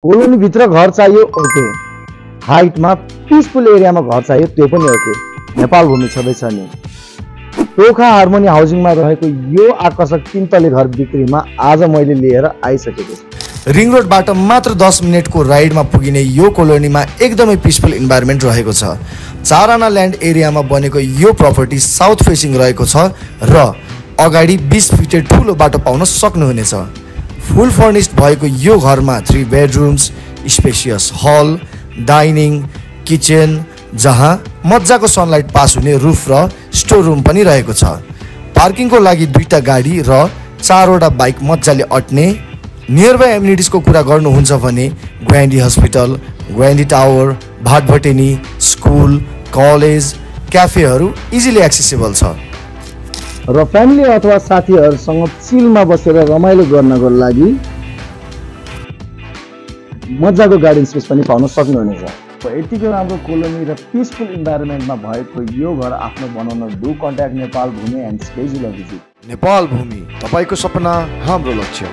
Colony भित्र घर चाहियो ओके, हाइटमा पिसफुल एरियामा घर चाहियो त्यो पनि ओके, नेपाल भूमि छँदैछ नि। टोखा हार्मोनी हाउसिङमा रहेको यो आकर्षक 3 तले घर बिक्रीमा आज मैले लिएर आइसकेको छु। रिङ रोडबाट मात्र 10 मिनेटको राइडमा पुगिने यो कोलोनीमा एकदमै पिसफुल इन्भाइरोमेन्ट रहेको छ। 4 आना ल्यान्ड एरियामा बनेको यो प्रपर्टी साउथ फेसिङ रहेको छ र अगाडि 20 फिटे ठुलो बाटो पाउन सक्नुहुनेछ। फुल फर्निस्ड भएको यो घरमा 3 बेडरुम्स, स्पेसियस हल, डाइनिङ, किचन, जहाँ मजाको सनलाइट पास हुने रुफ र स्टोर रुम पनि रहेको छ। पार्किङको लागि 2टा गाडी र 4वटा बाइक मजाले अट्ने। नियरबाई एम्युनिटिजको कुरा गर्नुहुन्छ भने ग्वान्डी hospital, ग्वान्डी tower, Bhatbhateni, school, college, क्याफेहरू इजिली एक्सेसिबल छ र फ्यामिली अथवा साथीहरूसँग चिलमा बसेर रमाइलो गर्नको लागि मजाको गार्डन स्पेस पनि पाउन सक्नुहुनेछ। यतिको राम्रो कोलोनी र पिसफुल इन्भाइरोमेन्टमा भएको यो घर आफ्नो बनाउन डु कन्ट्याक्ट नेपाल भूमि एन्ड स्केजुअल भिजिट। नेपाल भूमि, तपाईको सपना हाम्रो लक्ष्य।